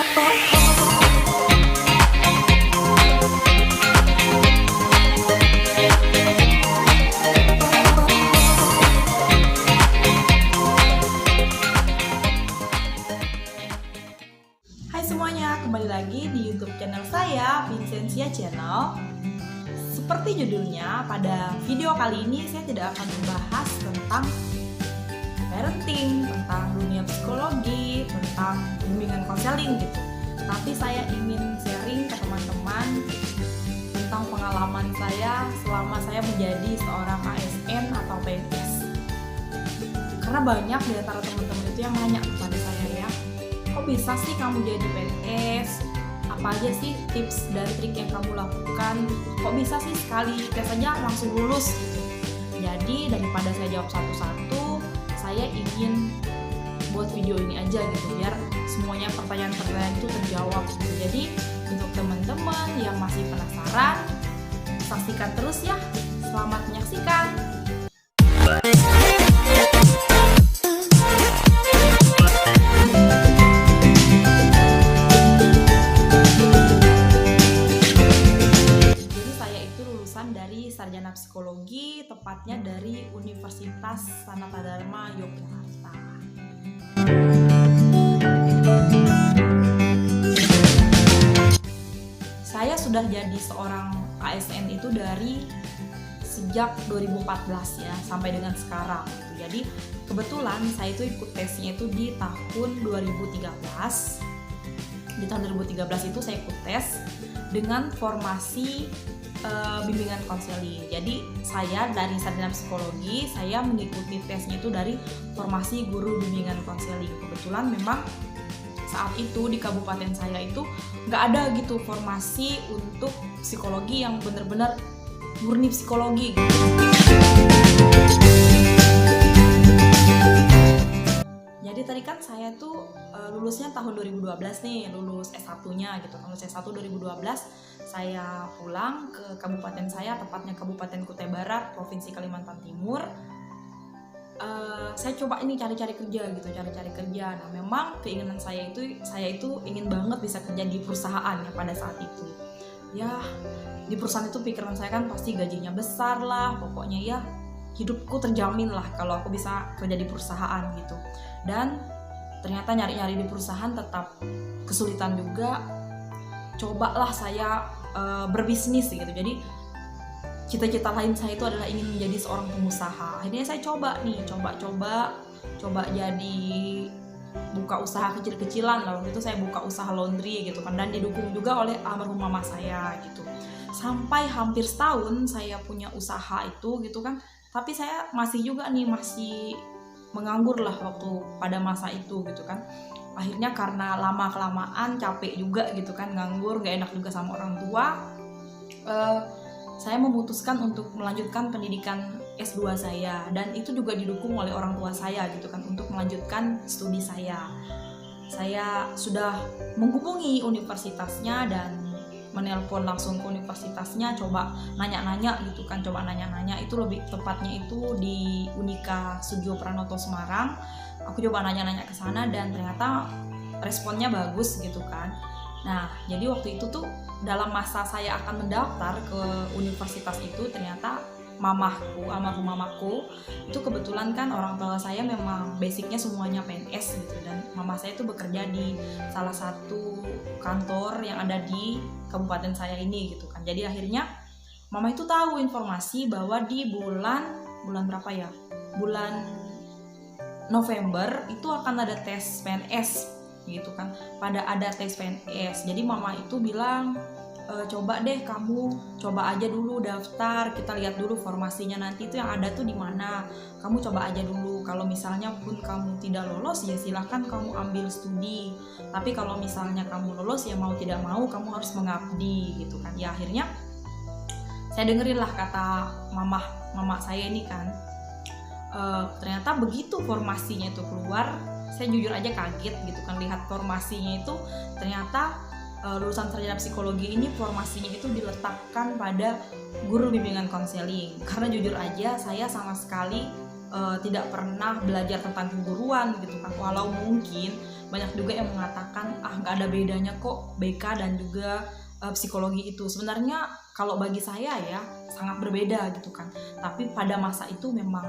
Hai semuanya, kembali lagi di YouTube channel saya, Vincentia Channel. Seperti judulnya, pada video kali ini saya tidak akan membahas tentang parenting, tentang dunia psikologi, tentang bimbingan konseling gitu. Tapi saya ingin sharing ke teman-teman tentang pengalaman saya selama saya menjadi seorang ASN atau PNS. Karena banyak di antara teman-teman itu yang nanya kepada saya, ya, kok bisa sih kamu jadi PNS? Apa aja sih tips dan trik yang kamu lakukan? Kok bisa sih sekali tes saja langsung lulus gitu? Jadi daripada saya jawab satu-satu, saya ingin buat video ini aja gitu, biar semuanya pertanyaan-pertanyaan itu terjawab gitu. Jadi untuk teman-teman yang masih penasaran, saksikan terus ya. Selamat menyaksikan. Dari sarjana psikologi, tepatnya dari Universitas Sanata Dharma Yogyakarta. Saya sudah jadi seorang ASN itu dari sejak 2014 ya, sampai dengan sekarang. Jadi kebetulan saya itu ikut tesnya itu di tahun 2013. Di tahun 2013 itu saya ikut tes dengan formasi bimbingan konseling. Jadi saya dari sarjana psikologi, saya mengikuti tesnya itu dari formasi guru bimbingan konseling. Kebetulan memang saat itu di kabupaten saya itu nggak ada gitu formasi untuk psikologi yang benar-benar murni psikologi gitu. Jadi tadi kan saya tuh lulusnya tahun 2012 nih, lulus S1-nya gitu. Lulus S1 2012, saya pulang ke kabupaten saya, tepatnya Kabupaten Kutai Barat, Provinsi Kalimantan Timur. Saya coba ini cari-cari kerja gitu, cari-cari kerja. Nah, memang keinginan saya itu ingin banget bisa kerja di perusahaan ya pada saat itu. Ya, di perusahaan itu pikiran saya kan pasti gajinya besar lah, pokoknya ya hidupku terjamin lah kalau aku bisa kerja di perusahaan gitu. Dan ternyata nyari-nyari di perusahaan tetap kesulitan juga. Cobalah saya berbisnis gitu. Jadi cita-cita lain saya itu adalah ingin menjadi seorang pengusaha. Akhirnya saya coba jadi buka usaha kecil-kecilan lah. Waktu itu saya buka usaha laundry gitu kan, dan didukung juga oleh almarhum mama saya gitu. Sampai hampir setahun saya punya usaha itu gitu kan. Tapi saya masih menganggur lah waktu pada masa itu gitu kan. Akhirnya karena lama-kelamaan capek juga gitu kan, nganggur, gak enak juga sama orang tua, saya memutuskan untuk melanjutkan pendidikan S2 saya. Dan itu juga didukung oleh orang tua saya gitu kan, untuk melanjutkan studi saya. Saya sudah menghubungi universitasnya dan menelpon langsung ke universitasnya, coba nanya-nanya gitu kan, itu lebih tepatnya itu di Unika Sujo Pranoto Semarang. Aku coba nanya-nanya ke sana dan ternyata responnya bagus gitu kan. Nah, jadi waktu itu tuh dalam masa saya akan mendaftar ke universitas itu, ternyata almarhum mamaku itu kebetulan kan orang tua saya memang basicnya semuanya PNS gitu, dan mama saya itu bekerja di salah satu kantor yang ada di kabupaten saya ini gitu kan. Jadi akhirnya mama itu tahu informasi bahwa di bulan berapa ya? Bulan November itu akan ada tes PNS gitu kan. Ada tes PNS. Jadi mama itu bilang, coba deh kamu coba aja dulu daftar, kita lihat dulu formasinya nanti itu yang ada tuh di mana, kamu coba aja dulu. Kalau misalnya pun kamu tidak lolos ya silahkan kamu ambil studi, tapi kalau misalnya kamu lolos ya mau tidak mau kamu harus mengabdi gitu kan. Ya akhirnya saya dengerin lah kata mama saya ini kan. Ternyata begitu formasinya itu keluar, saya jujur aja kaget gitu kan, lihat formasinya itu ternyata lulusan sarjana psikologi ini formasinya itu diletakkan pada guru bimbingan konseling. Karena jujur aja saya sama sekali tidak pernah belajar tentang keguruan gitu kan. Walau mungkin banyak juga yang mengatakan nggak ada bedanya kok BK dan juga psikologi itu. Sebenarnya kalau bagi saya ya sangat berbeda gitu kan. Tapi pada masa itu memang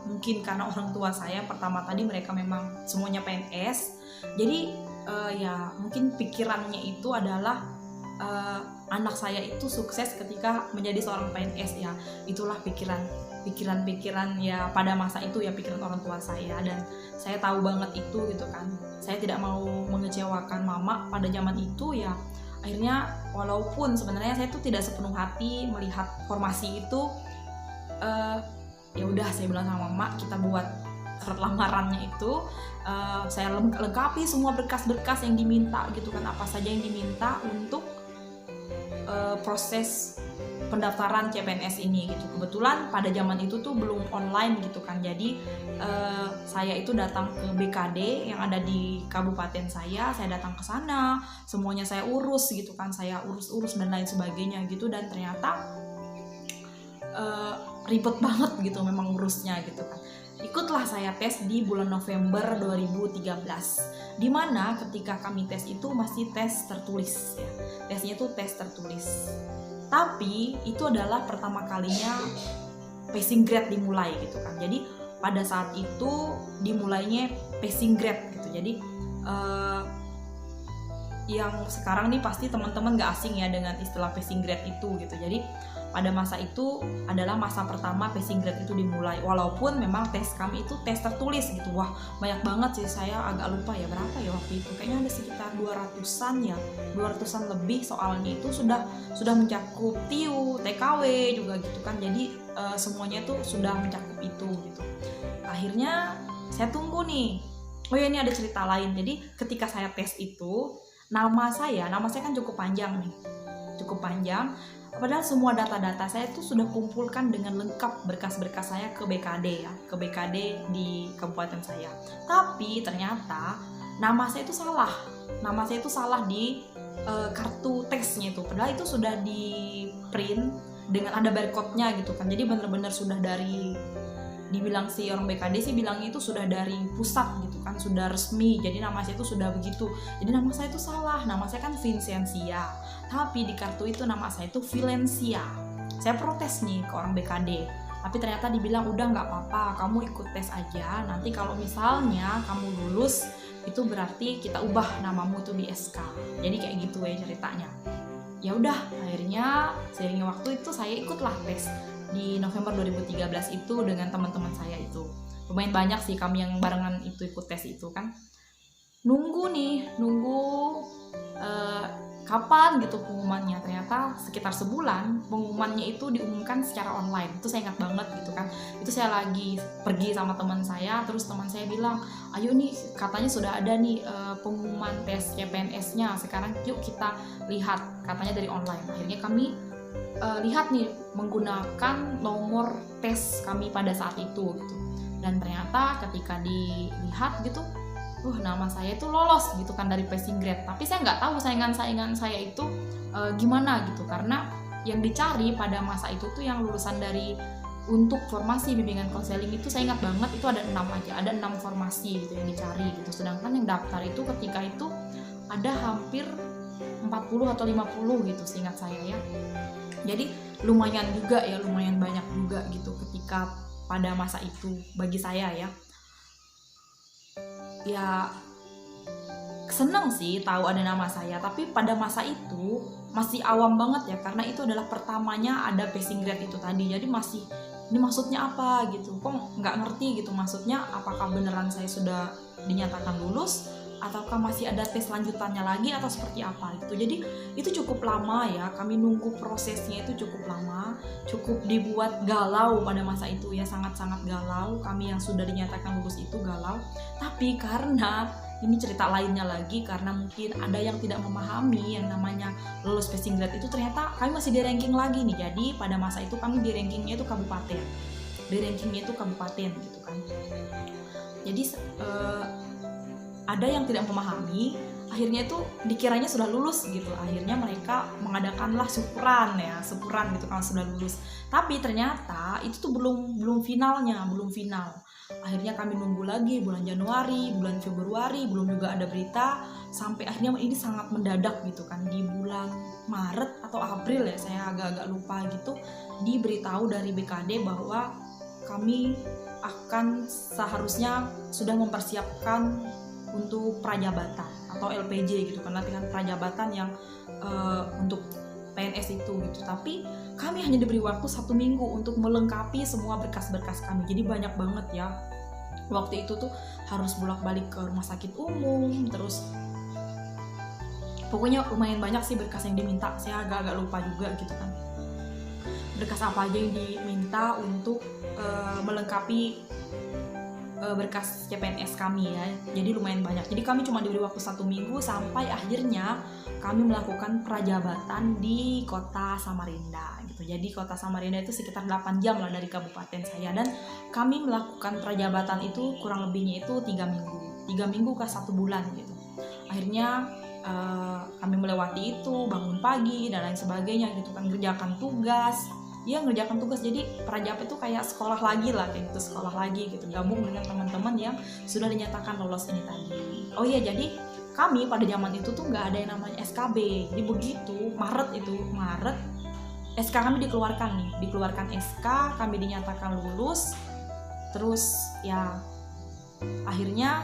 mungkin karena orang tua saya pertama tadi mereka memang semuanya PNS. Jadi ya mungkin pikirannya itu adalah anak saya itu sukses ketika menjadi seorang PNS ya. Itulah pikiran ya pada masa itu ya, pikiran orang tua saya, dan saya tahu banget itu gitu kan. Saya tidak mau mengecewakan mama pada zaman itu ya. Akhirnya walaupun sebenarnya saya tuh tidak sepenuh hati melihat formasi itu, ya udah saya bilang sama mama, kita buat surat lamarannya itu, saya lengkapi semua berkas-berkas yang diminta gitu kan, apa saja yang diminta untuk proses pendaftaran CPNS ini gitu. Kebetulan pada zaman itu tuh belum online gitu kan, jadi saya itu datang ke BKD yang ada di kabupaten saya datang ke sana, semuanya saya urus gitu kan, saya urus dan lain sebagainya gitu, dan ternyata ribet banget gitu memang urusnya gitu kan. Ikutlah saya tes di bulan November 2013, dimana ketika kami tes itu masih tes tertulis ya. Tesnya itu tes tertulis, tapi itu adalah pertama kalinya passing grade dimulai gitu kan. Jadi pada saat itu dimulainya passing grade gitu. Jadi yang sekarang nih pasti teman-teman gak asing ya dengan istilah passing grade itu gitu. Jadi pada masa itu adalah masa pertama passing grade itu dimulai, walaupun memang tes kami itu tes tertulis gitu. Wah banyak banget sih, saya agak lupa ya berapa ya waktu itu, kayaknya ada sekitar 200-an ya, 200-an lebih soalnya itu sudah mencakup TIU, TKW juga gitu kan. Jadi semuanya itu sudah mencakup itu gitu. Akhirnya saya tunggu nih, oh ya ini ada cerita lain. Jadi ketika saya tes itu, nama saya kan cukup panjang nih, cukup panjang. Padahal semua data-data saya itu sudah kumpulkan dengan lengkap berkas-berkas saya ke BKD ya, ke BKD di kabupaten saya. Tapi ternyata nama saya itu salah di kartu tesnya itu. Padahal itu sudah di print dengan ada barcode-nya gitu kan. Jadi benar-benar sudah dari, dibilang si orang BKD sih bilangnya itu sudah dari pusat gitu kan, sudah resmi. Jadi nama saya itu sudah begitu. Jadi nama saya itu salah, nama saya kan Vincentia, tapi di kartu itu nama saya itu Valencia. Saya protes nih ke orang BKD, tapi ternyata dibilang udah nggak apa-apa, kamu ikut tes aja. Nanti kalau misalnya kamu lulus, itu berarti kita ubah namamu itu di SK. Jadi kayak gitu ya ceritanya. Ya udah, akhirnya seiringnya waktu itu saya ikutlah tes di November 2013 itu dengan teman-teman saya itu. Lumayan banyak sih kami yang barengan itu ikut tes itu kan. Nunggu kapan gitu pengumumannya. Ternyata sekitar sebulan pengumumannya itu diumumkan secara online. Itu saya ingat banget gitu kan. Itu saya lagi pergi sama teman saya, terus teman saya bilang, ayo nih katanya sudah ada nih pengumuman tes CPNS-nya, sekarang yuk kita lihat, katanya dari online. Akhirnya kami lihat nih menggunakan nomor tes kami pada saat itu gitu. Dan ternyata ketika dilihat gitu, nama saya itu lolos gitu kan dari passing grade. Tapi saya nggak tahu saingan saya itu gimana gitu, karena yang dicari pada masa itu tuh yang lulusan dari untuk formasi bimbingan konseling itu saya ingat banget itu ada 6 aja, ada 6 formasi gitu yang dicari gitu. Sedangkan yang daftar itu ketika itu ada hampir 40 atau 50 gitu seingat saya ya. Jadi lumayan banyak juga gitu ketika pada masa itu bagi saya ya. Ya seneng sih tahu ada nama saya, tapi pada masa itu masih awam banget ya, karena itu adalah pertamanya ada passing grade itu tadi. Jadi masih, ini maksudnya apa gitu, kok nggak ngerti gitu maksudnya, apakah beneran saya sudah dinyatakan lulus ataukah masih ada tes lanjutannya lagi atau seperti apa gitu. Jadi itu cukup lama ya, kami nunggu prosesnya itu cukup lama, cukup dibuat galau pada masa itu ya, sangat-sangat galau. Kami yang sudah dinyatakan lulus itu galau. Tapi karena ini cerita lainnya lagi, karena mungkin ada yang tidak memahami yang namanya lulus passing grade itu, ternyata kami masih di ranking lagi nih. Jadi pada masa itu kami di rankingnya itu kabupaten, gitu kan. Jadi ada yang tidak memahami, akhirnya itu dikiranya sudah lulus gitu. Akhirnya mereka mengadakanlah syukuran gitu kalau sudah lulus. Tapi ternyata itu tuh belum final. Akhirnya kami nunggu lagi bulan Januari, bulan Februari, belum juga ada berita. Sampai akhirnya ini sangat mendadak gitu kan, di bulan Maret atau April ya, saya agak-agak lupa gitu, diberitahu dari BKD bahwa kami akan seharusnya sudah mempersiapkan untuk prajabatan atau LPJ gitu kan, latihan prajabatan yang untuk PNS itu gitu. Tapi kami hanya diberi waktu 1 minggu untuk melengkapi semua berkas-berkas kami. Jadi banyak banget ya. Waktu itu tuh harus bolak-balik ke rumah sakit umum, terus pokoknya lumayan banyak sih berkas yang diminta. Saya agak-agak lupa juga gitu kan, berkas apa aja yang diminta untuk melengkapi berkas CPNS kami ya. Jadi lumayan banyak. Jadi kami cuma diberi waktu 1 minggu sampai akhirnya kami melakukan prajabatan di kota Samarinda gitu. Jadi kota Samarinda itu sekitar 8 jam lah dari kabupaten saya, dan kami melakukan prajabatan itu kurang lebihnya itu 3 minggu. 3 minggu ke 1 bulan gitu. Akhirnya kami melewati itu, bangun pagi dan lain sebagainya gitu kan, ngerjakan tugas. Jadi prajab itu kayak sekolah lagi lah, kayak gitu, sekolah lagi gitu, gabung dengan teman-teman yang sudah dinyatakan lolos ini tadi. Oh iya, jadi kami pada zaman itu tuh nggak ada yang namanya SKB. Jadi begitu Maret SK kami dikeluarkan SK, kami dinyatakan lulus. Terus ya akhirnya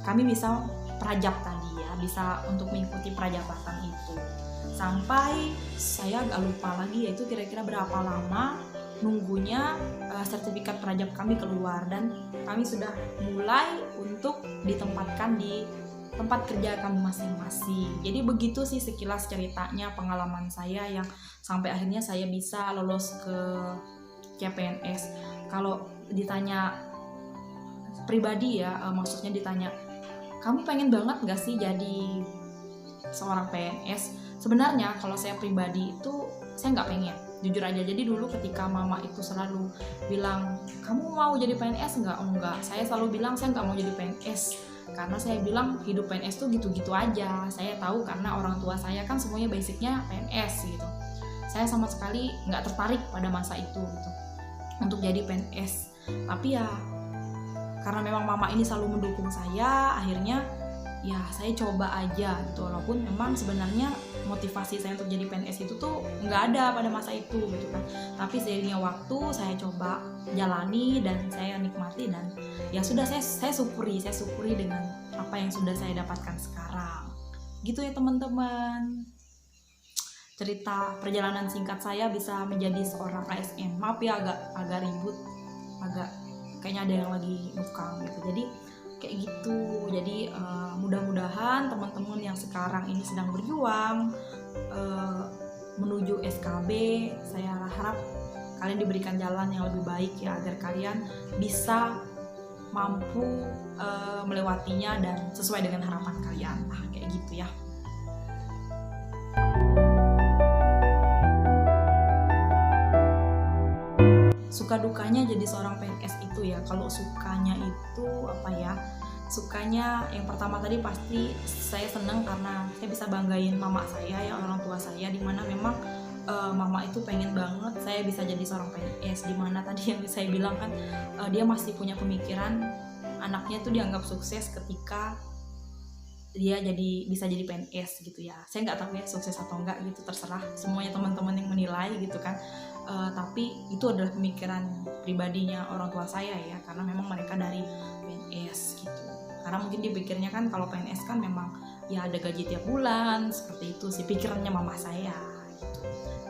kami bisa prajab tadi ya, bisa untuk mengikuti prajabatan itu. Sampai saya agak lupa lagi yaitu kira-kira berapa lama nunggunya sertifikat prajab kami keluar, dan kami sudah mulai untuk ditempatkan di tempat kerja kami masing-masing. Jadi begitu sih sekilas ceritanya, pengalaman saya yang sampai akhirnya saya bisa lolos ke CPNS. Kalau ditanya pribadi ya, maksudnya ditanya kamu pengen banget gak sih jadi seorang PNS? Sebenarnya kalau saya pribadi itu saya nggak pengen, jujur aja. Jadi dulu ketika mama itu selalu bilang kamu mau jadi PNS nggak? Enggak, saya selalu bilang saya nggak mau jadi PNS, karena saya bilang hidup PNS tuh gitu-gitu aja. Saya tahu karena orang tua saya kan semuanya basicnya PNS gitu. Saya sama sekali nggak tertarik pada masa itu gitu untuk jadi PNS. Tapi ya karena memang mama ini selalu mendukung saya, akhirnya ya saya coba aja gitu. Walaupun memang sebenarnya motivasi saya untuk jadi PNS itu tuh nggak ada pada masa itu gitu kan. Tapi seiringnya waktu saya coba jalani dan saya nikmati, dan ya sudah saya syukuri dengan apa yang sudah saya dapatkan sekarang. Gitu ya teman-teman. Cerita perjalanan singkat saya bisa menjadi seorang ASN. Maaf ya agak ribut, agak kayaknya ada yang lagi nukang gitu. Jadi kayak gitu. Jadi mudah-mudahan teman-teman yang sekarang ini sedang berjuang menuju SKB, saya harap kalian diberikan jalan yang lebih baik ya, agar kalian bisa mampu melewatinya dan sesuai dengan harapan kalian. Kayak gitu ya. Suka dukanya jadi seorang PNS itu ya, kalau sukanya itu apa ya, sukanya yang pertama tadi pasti saya senang karena saya bisa banggain mama saya ya, orang tua saya, dimana memang mama itu pengen banget saya bisa jadi seorang PNS, dimana tadi yang saya bilang kan dia masih punya pemikiran anaknya tuh dianggap sukses ketika dia bisa jadi PNS gitu ya. Saya nggak tahu ya sukses atau enggak gitu, terserah semuanya teman-teman yang menilai gitu kan. Tapi itu adalah pemikiran pribadinya orang tua saya ya, karena memang mereka dari PNS gitu. Karena mungkin dipikirnya kan kalau PNS kan memang ya ada gaji tiap bulan, seperti itu sih pikirannya mama saya gitu.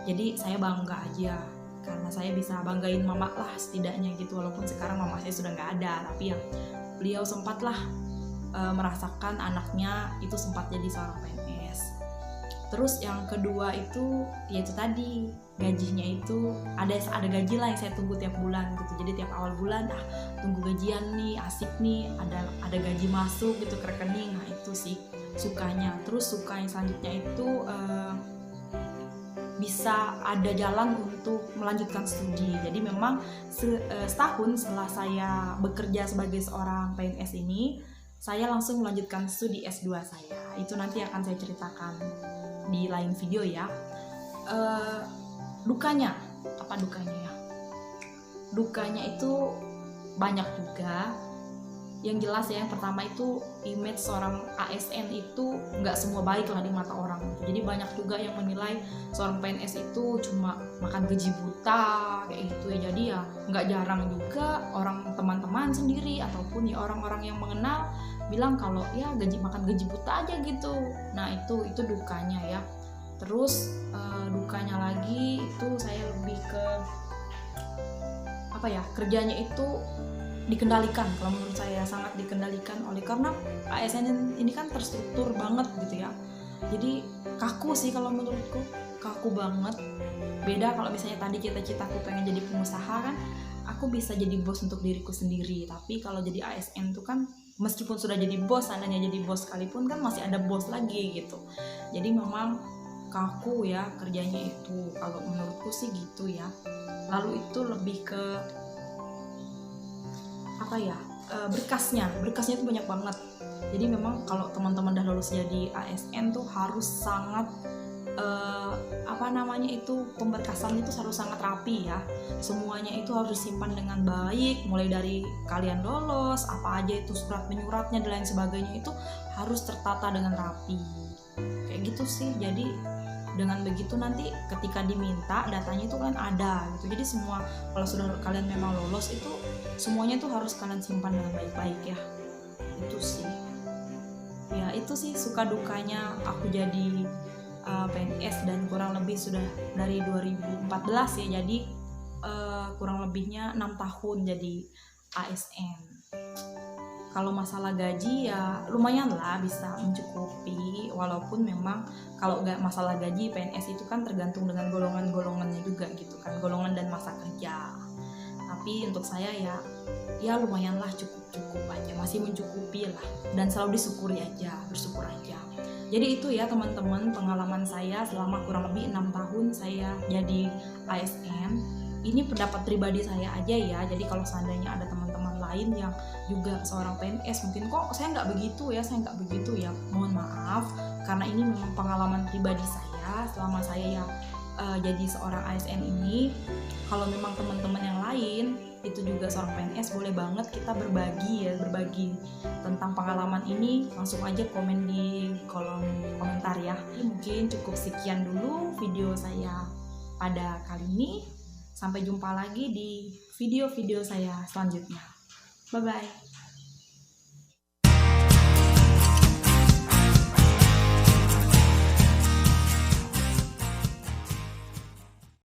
Jadi saya bangga aja karena saya bisa banggain mama lah setidaknya gitu, walaupun sekarang mama saya sudah nggak ada, tapi ya beliau sempatlah merasakan anaknya itu sempat jadi seorang PNS. Terus yang kedua itu yaitu tadi gajinya itu ada gaji lah yang saya tunggu tiap bulan gitu. Jadi tiap awal bulan tunggu gajian nih, asik nih, ada gaji masuk gitu ke rekening. Nah itu sih sukanya. Terus suka yang selanjutnya itu bisa ada jalan untuk melanjutkan studi. Jadi memang setahun setelah saya bekerja sebagai seorang PNS ini, saya langsung melanjutkan studi S2 saya. Itu nanti akan saya ceritakan di lain video ya. Dukanya, apa dukanya ya? Dukanya itu banyak juga. Yang jelas ya, yang pertama itu image seorang ASN itu nggak semua baik lah di mata orang. Jadi banyak juga yang menilai seorang PNS itu cuma makan gaji buta kayak gitu ya. Jadi ya nggak jarang juga orang teman-teman sendiri ataupun ya orang-orang yang mengenal bilang kalau ya makan gaji buta aja gitu. Nah itu dukanya ya. Terus dukanya lagi itu saya lebih ke kerjanya itu dikendalikan. Kalau menurut saya sangat dikendalikan karena ASN ini kan terstruktur banget gitu ya. Jadi kaku sih kalau menurutku, kaku banget. Beda kalau misalnya tadi cita-citaku pengen jadi pengusaha kan, aku bisa jadi bos untuk diriku sendiri. Tapi kalau jadi ASN itu kan meskipun sudah jadi bos, seandainya jadi bos sekalipun kan masih ada bos lagi gitu. Jadi memang kaku ya kerjanya itu, kalau menurutku sih gitu ya. Lalu itu lebih ke berkasnya itu banyak banget. Jadi memang kalau teman-teman udah lulus jadi ASN tuh harus sangat pemberkasannya itu harus sangat rapi ya. Semuanya itu harus disimpan dengan baik, mulai dari kalian lolos, apa aja itu surat menyuratnya dan lain sebagainya itu harus tertata dengan rapi. Kayak gitu sih. Jadi dengan begitu nanti ketika diminta datanya itu kan ada gitu. Jadi semua kalau sudah kalian memang lolos itu semuanya tuh harus kalian simpan dengan baik-baik ya. Itu sih. Ya itu sih suka dukanya aku jadi PNS dan kurang lebih sudah dari 2014 ya. Jadi kurang lebihnya 6 tahun jadi ASN. Kalau masalah gaji ya lumayan lah bisa mencukupi, walaupun memang kalau nggak masalah gaji PNS itu kan tergantung dengan golongan-golongannya juga gitu kan, golongan dan masa kerja. Tapi untuk saya ya lumayan lah, cukup aja, masih mencukupi lah, dan selalu bersyukur aja. Jadi itu ya teman-teman pengalaman saya selama kurang lebih 6 tahun saya jadi ASN. Ini pendapat pribadi saya aja ya. Jadi kalau seandainya ada teman-teman lain yang juga seorang PNS mungkin kok saya nggak begitu ya, mohon maaf, karena ini memang pengalaman pribadi saya selama saya jadi seorang ASN ini. Kalau memang teman-teman yang lain itu juga seorang PNS, boleh banget kita berbagi tentang pengalaman ini. Langsung aja komen di kolom komentar ya. Mungkin cukup sekian dulu video saya pada kali ini. Sampai jumpa lagi di video-video saya selanjutnya. Bye-bye.